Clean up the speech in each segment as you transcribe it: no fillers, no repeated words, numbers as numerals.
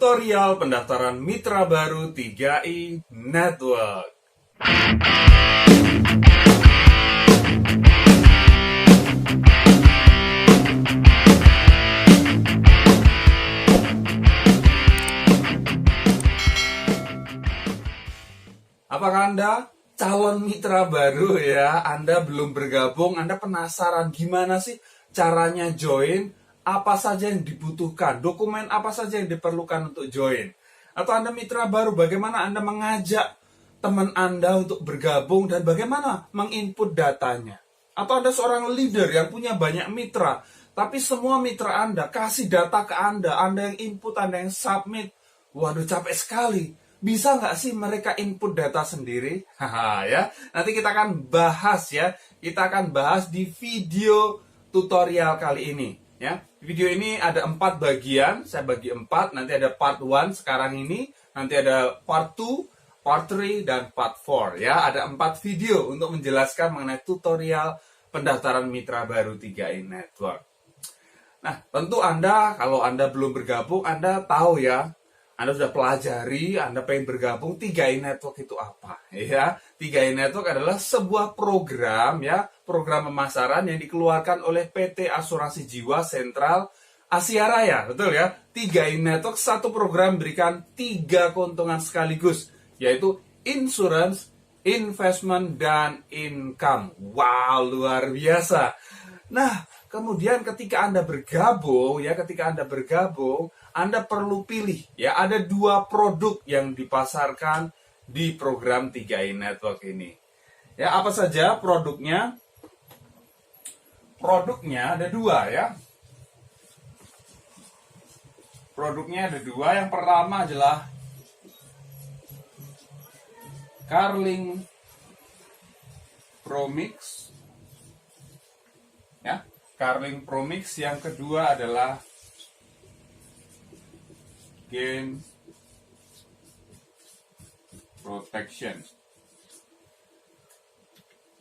tutorial pendaftaran mitra baru 3i Network. Apakah Anda calon mitra baru ya? Anda belum bergabung, Anda penasaran gimana sih caranya join? Apa saja yang dibutuhkan, dokumen apa saja yang diperlukan untuk join. Atau Anda mitra baru, bagaimana Anda mengajak teman Anda untuk bergabung dan bagaimana menginput datanya. Atau Anda seorang leader yang punya banyak mitra, tapi semua mitra Anda kasih data ke Anda yang input, Anda yang submit. Waduh, capek sekali. Bisa nggak sih mereka input data sendiri? Haha ya. Nanti kita akan bahas ya. Kita akan bahas di video tutorial kali ini. Ya, video ini ada 4 bagian, saya bagi 4, nanti ada part 1 sekarang ini, nanti ada part 2, part 3, dan part 4 ya, ada 4 video untuk menjelaskan mengenai tutorial pendaftaran mitra baru 3i Network. Nah, tentu Anda, kalau Anda belum bergabung, Anda tahu ya, Anda sudah pelajari, Anda pengen bergabung, 3i Network itu apa? Ya, 3i Network adalah sebuah program ya, program pemasaran yang dikeluarkan oleh PT Asuransi Jiwa Sentral Asia Raya, betul ya? 3i Network satu program berikan 3 keuntungan sekaligus, yaitu insurance, investment, dan income. Wow, luar biasa. Nah, kemudian ketika Anda bergabung, Anda perlu pilih ya, ada 2 produk yang dipasarkan di program 3i Network ini. Ya, apa saja produknya? Produknya ada 2 ya. Produknya ada 2. Yang pertama adalah Carling Promix. Ya, Carling Promix. Yang kedua adalah Gain Protection.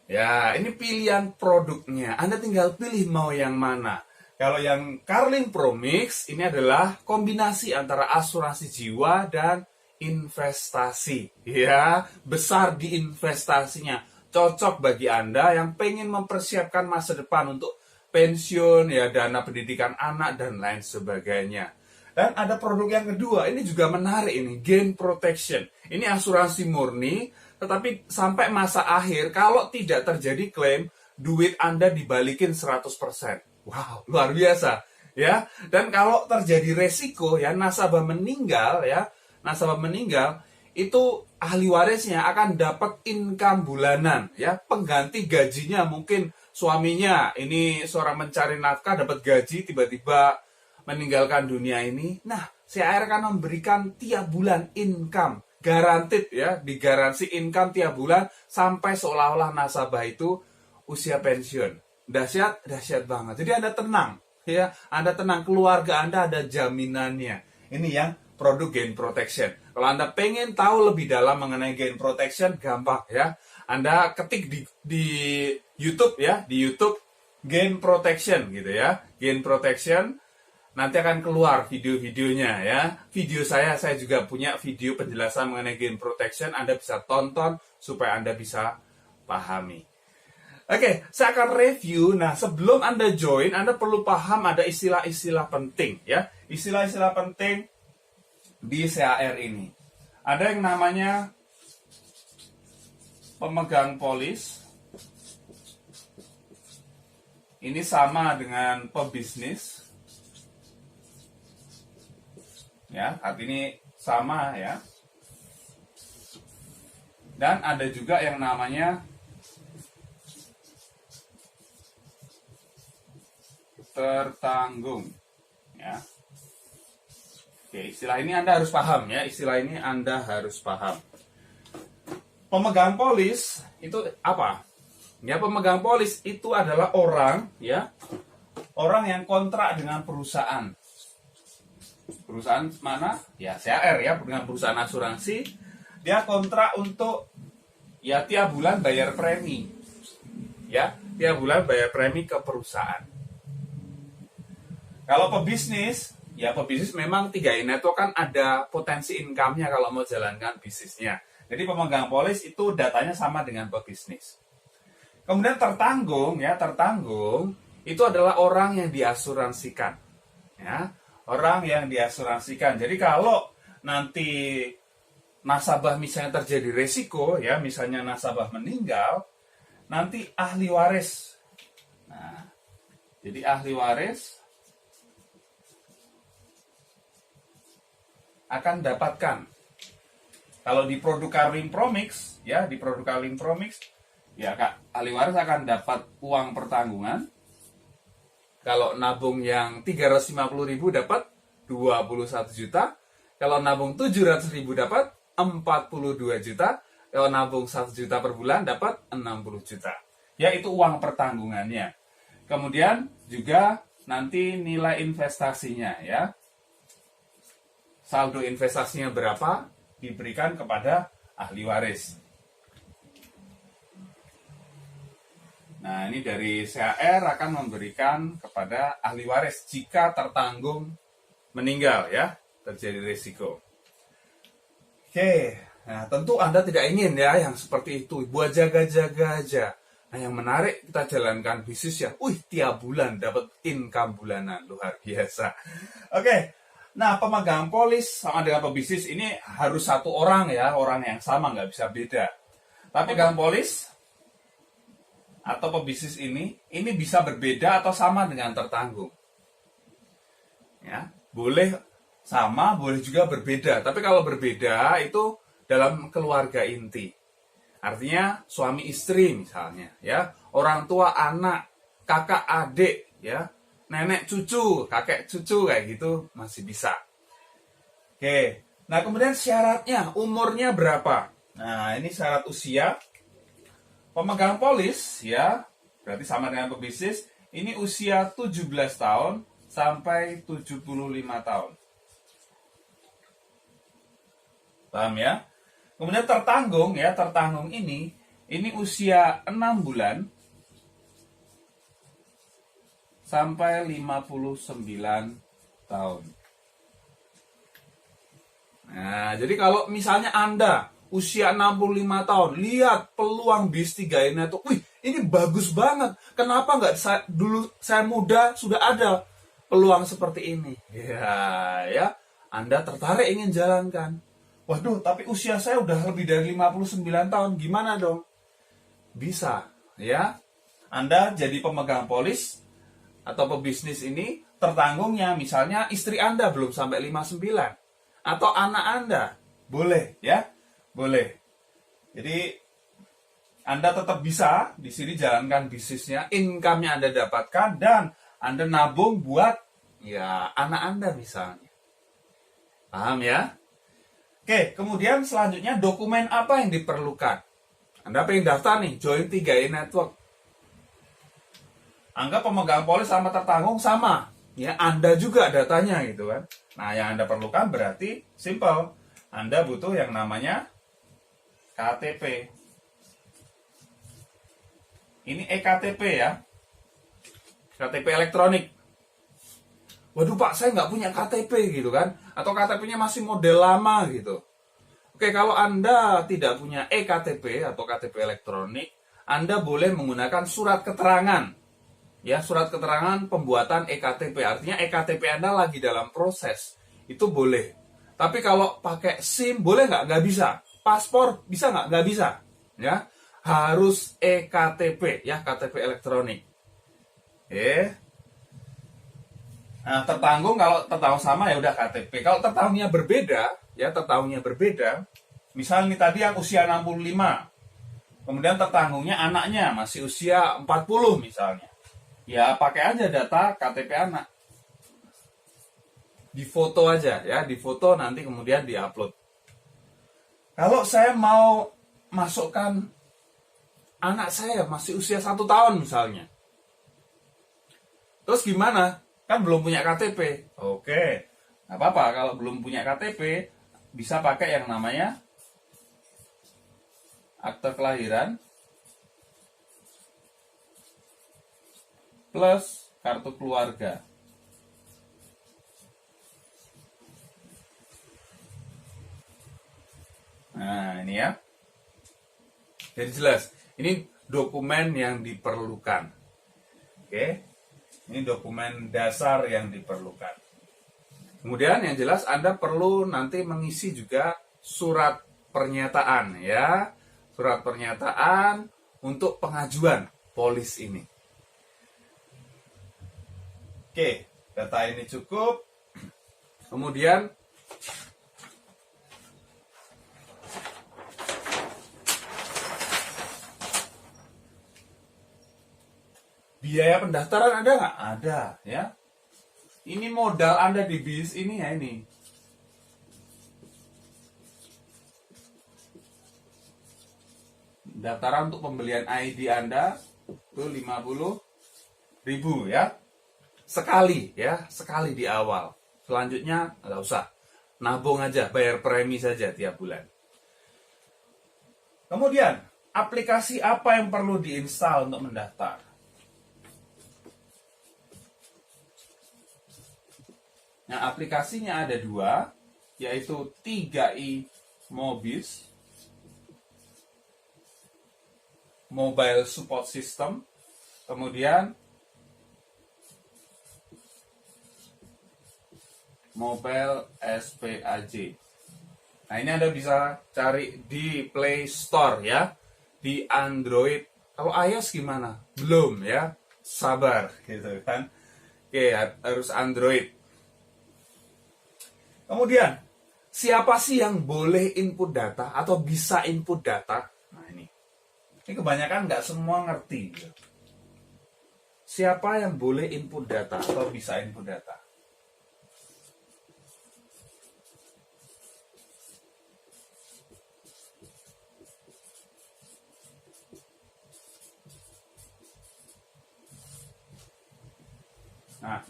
Ya, ini pilihan produknya. Anda tinggal pilih mau yang mana. Kalau yang Carling Promix, ini adalah kombinasi antara asuransi jiwa dan investasi. Ya, besar di investasinya. Cocok bagi Anda yang pengen mempersiapkan masa depan untuk pensiun, ya, dana pendidikan anak, dan lain sebagainya. Dan ada produk yang kedua, ini juga menarik ini, Gain Protection. Ini asuransi murni, tetapi sampai masa akhir, kalau tidak terjadi klaim, duit Anda dibalikin 100%. Wow, luar biasa. Ya. Dan kalau terjadi resiko, ya, nasabah meninggal, itu ahli warisnya akan dapat income bulanan. Ya. Pengganti gajinya mungkin suaminya, ini seorang mencari nafkah, dapat gaji, tiba-tiba meninggalkan dunia ini. Nah, CAR akan memberikan tiap bulan income, guaranteed ya, digaransi income tiap bulan sampai seolah-olah nasabah itu usia pensiun. Dahsyat banget. Jadi Anda tenang ya, Anda tenang, keluarga Anda ada jaminannya. Ini yang produk Gain Protection. Kalau Anda pengen tahu lebih dalam mengenai Gain Protection, gampang ya. Anda ketik di YouTube ya, di YouTube Gain Protection gitu ya. Gain Protection. Nanti akan keluar video-videonya ya. Video saya juga punya video penjelasan mengenai Gain Protection. Anda bisa tonton supaya Anda bisa pahami. Oke, saya akan review. Nah, sebelum Anda join, Anda perlu paham ada istilah-istilah penting ya. Istilah-istilah penting di CAR ini. Ada yang namanya pemegang polis. Ini sama dengan pebisnis. Ya, artinya sama ya. Dan ada juga yang namanya tertanggung ya. Oke, istilah ini Anda harus paham ya. Istilah ini Anda harus paham. Pemegang polis itu apa? Ya, pemegang polis itu adalah orang ya. Orang yang kontrak dengan perusahaan. Perusahaan mana? Ya, CAR ya, dengan perusahaan asuransi. Dia kontrak untuk ya tiap bulan bayar premi. Ya, tiap bulan bayar premi ke perusahaan. Kalau pebisnis, Ya, pebisnis memang 3i Network kan ada potensi income-nya kalau mau jalankan bisnisnya. Jadi pemegang polis itu datanya sama dengan pebisnis. Kemudian tertanggung, ya, tertanggung itu adalah orang yang diasuransikan. Ya, orang yang diasuransikan. Jadi kalau nanti nasabah misalnya terjadi resiko, ya, misalnya nasabah meninggal, nanti ahli waris. Nah, jadi ahli waris akan dapatkan. Kalau di produk Carlin Promix, ya, di produk Carlin Promix, ya, Kak, ahli waris akan dapat uang pertanggungan. Kalau nabung yang 350.000 dapat 21 juta. Kalau nabung 700.000 dapat 42 juta. Kalau nabung 1 juta per bulan dapat 60 juta. Ya, itu uang pertanggungannya. Kemudian juga nanti nilai investasinya, ya. Saldo investasinya berapa diberikan kepada ahli waris. Nah, ini dari CAR akan memberikan kepada ahli waris jika tertanggung meninggal, ya, terjadi risiko. Oke, nah tentu Anda tidak ingin, ya, yang seperti itu, buat jaga-jaga aja. Nah, yang menarik kita jalankan bisnis ya, tiap bulan dapat income bulanan, luar biasa. Oke, nah pemegang polis sama dengan pebisnis ini harus satu orang, ya, orang yang sama, nggak bisa beda. Tapi pemegang polis atau pebisnis ini bisa berbeda atau sama dengan tertanggung. Ya, boleh sama, boleh juga berbeda. Tapi kalau berbeda itu dalam keluarga inti. Artinya suami istri misalnya, ya, orang tua anak, kakak adik, ya, nenek cucu, kakek cucu kayak gitu masih bisa. Oke. Nah, kemudian syaratnya, umurnya berapa? Nah, ini syarat usia. Pemegang polis, ya, berarti sama dengan pebisnis, ini usia 17 tahun sampai 75 tahun. Paham, ya? Kemudian tertanggung, ya, tertanggung ini usia 6 bulan sampai 59 tahun. Nah, jadi kalau misalnya Anda usia 65 tahun, lihat peluang bis 3i Network. Ini bagus banget. Kenapa nggak dulu saya muda sudah ada peluang seperti ini? Ya, Anda tertarik ingin jalankan. Waduh, tapi usia saya udah lebih dari 59 tahun. Gimana dong? Bisa, ya. Anda jadi pemegang polis atau pebisnis ini tertanggungnya misalnya istri Anda belum sampai 59 atau anak Anda. Boleh, ya. Boleh. Jadi Anda tetap bisa di sini jalankan bisnisnya, income-nya Anda dapatkan dan Anda nabung buat, ya, anak Anda misalnya. Paham, ya? Oke, kemudian selanjutnya dokumen apa yang diperlukan? Anda pengen daftar nih, join 3i Network. Anggap pemegang polis sama tertanggung sama, ya, Anda juga datanya gitu kan. Nah, yang Anda perlukan berarti simple. Anda butuh yang namanya KTP. Ini eKTP, ya. KTP elektronik. Waduh Pak, saya nggak punya KTP gitu kan. Atau KTP-nya masih model lama gitu. Oke, kalau Anda tidak punya eKTP atau KTP elektronik, Anda boleh menggunakan surat keterangan. Ya, surat keterangan pembuatan eKTP. Artinya eKTP Anda lagi dalam proses. Itu boleh. Tapi kalau pakai SIM, boleh nggak? Nggak bisa. Paspor bisa nggak? Nggak bisa, ya. Harus eKTP, ya, KTP elektronik. Nah, tertanggung kalau tertanggung sama ya udah KTP. Kalau tertanggungnya berbeda, ya, tertanggungnya berbeda. Misal nih tadi yang usia 65, kemudian tertanggungnya anaknya masih usia 40 misalnya. Ya, pakai aja data KTP anak. Difoto aja, ya, difoto nanti kemudian diupload. Kalau saya mau masukkan anak saya masih usia 1 tahun misalnya. Terus gimana? Kan belum punya KTP. Oke. Nggak apa-apa, kalau belum punya KTP, bisa pakai yang namanya akte kelahiran plus kartu keluarga. Nah, ini ya. Jadi jelas, ini dokumen yang diperlukan. Oke. Ini dokumen dasar yang diperlukan. Kemudian yang jelas Anda perlu nanti mengisi juga surat pernyataan ya. Surat pernyataan untuk pengajuan polis ini. Oke, data ini cukup. Kemudian biaya pendaftaran ada nggak? Ada ya. Ini modal Anda di bis ini ya ini. Daftaran untuk pembelian ID Anda itu 50.000 ya. Sekali ya, sekali di awal. Selanjutnya nggak usah. Nabung aja, bayar premi saja tiap bulan. Kemudian, aplikasi apa yang perlu diinstal untuk mendaftar? Nah, aplikasinya ada 2, yaitu 3i Mobis, Mobile Support System, kemudian Mobile SPAJ. Nah, ini Anda bisa cari di Play Store ya, di Android. Kalau iOS gimana? Belum ya, sabar gitu kan. Oke, harus Android. Kemudian, siapa sih yang boleh input data atau bisa input data? Nah, ini kebanyakan nggak semua ngerti. Gitu. Siapa yang boleh input data atau bisa input data? Nah,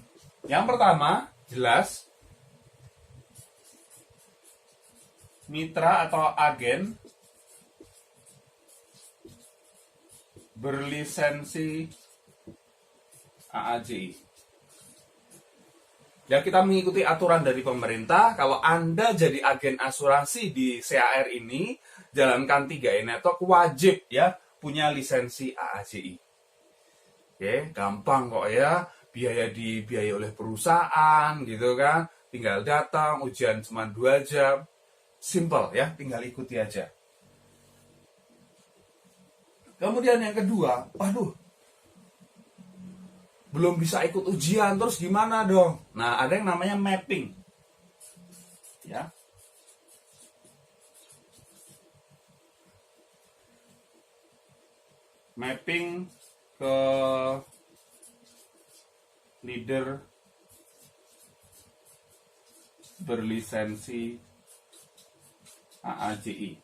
yang pertama jelas mitra atau agen berlisensi AAJI. Ya, kita mengikuti aturan dari pemerintah. Kalau Anda jadi agen asuransi di CAR ini, jalankan 3i Network, wajib ya punya lisensi AAJI. Oke, gampang kok ya. Biaya dibiayai oleh perusahaan gitu kan. Tinggal datang, ujian cuma 2 jam. Simple ya, tinggal ikuti aja. Kemudian yang kedua, waduh, belum bisa ikut ujian, terus gimana dong? Nah, ada yang namanya mapping. Ya. Mapping ke leader berlisensi AAJI.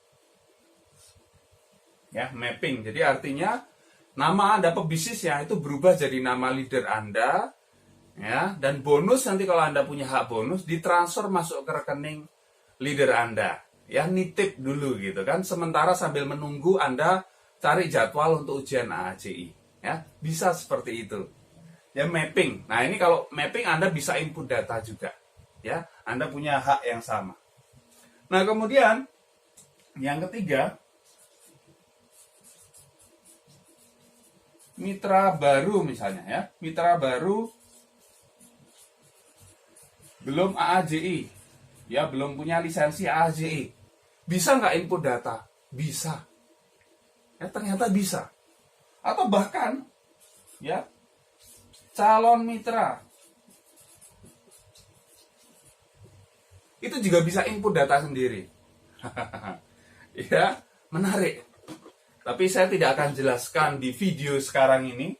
Ya, mapping. Jadi artinya nama Anda pebisnisnya itu berubah jadi nama leader Anda, ya, dan bonus nanti kalau Anda punya hak bonus ditransfer masuk ke rekening leader Anda. Ya, nitip dulu gitu kan, sementara sambil menunggu Anda cari jadwal untuk ujian AAJI. Ya, bisa seperti itu. Ya, mapping. Nah, ini kalau mapping Anda bisa input data juga. Ya, Anda punya hak yang sama. Nah, kemudian yang ketiga, mitra baru misalnya ya. Mitra baru belum AAJI. Ya, belum punya lisensi AAJI. Bisa nggak input data? Bisa. Ya, ternyata bisa. Atau bahkan ya, calon mitra itu juga bisa input data sendiri. Ya, menarik. Tapi saya tidak akan jelaskan di video sekarang ini.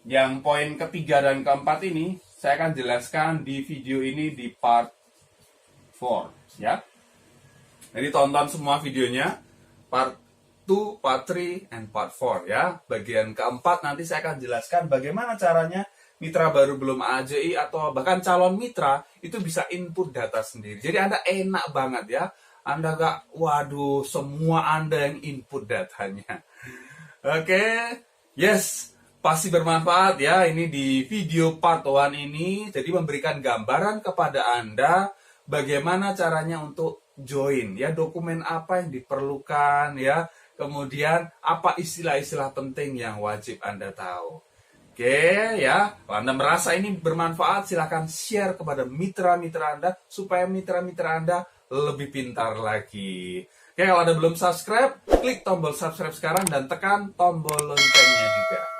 Yang poin ketiga dan keempat ini saya akan jelaskan di video ini di part 4 ya. Jadi tonton semua videonya, part 2, part 3, and part 4 ya. Bagian keempat nanti saya akan jelaskan bagaimana caranya mitra baru belum AAJI atau bahkan calon mitra itu bisa input data sendiri. Jadi Anda enak banget ya. Anda gak, waduh, semua Anda yang input datanya. Oke, yes, pasti bermanfaat ya. Ini di video part 1 ini, jadi memberikan gambaran kepada Anda bagaimana caranya untuk join ya, dokumen apa yang diperlukan ya, kemudian apa istilah-istilah penting yang wajib Anda tahu. Oke ya, kalau Anda merasa ini bermanfaat, silahkan share kepada mitra-mitra Anda supaya mitra-mitra Anda lebih pintar lagi. Oke, kalau Anda belum subscribe, klik tombol subscribe sekarang dan tekan tombol loncengnya juga.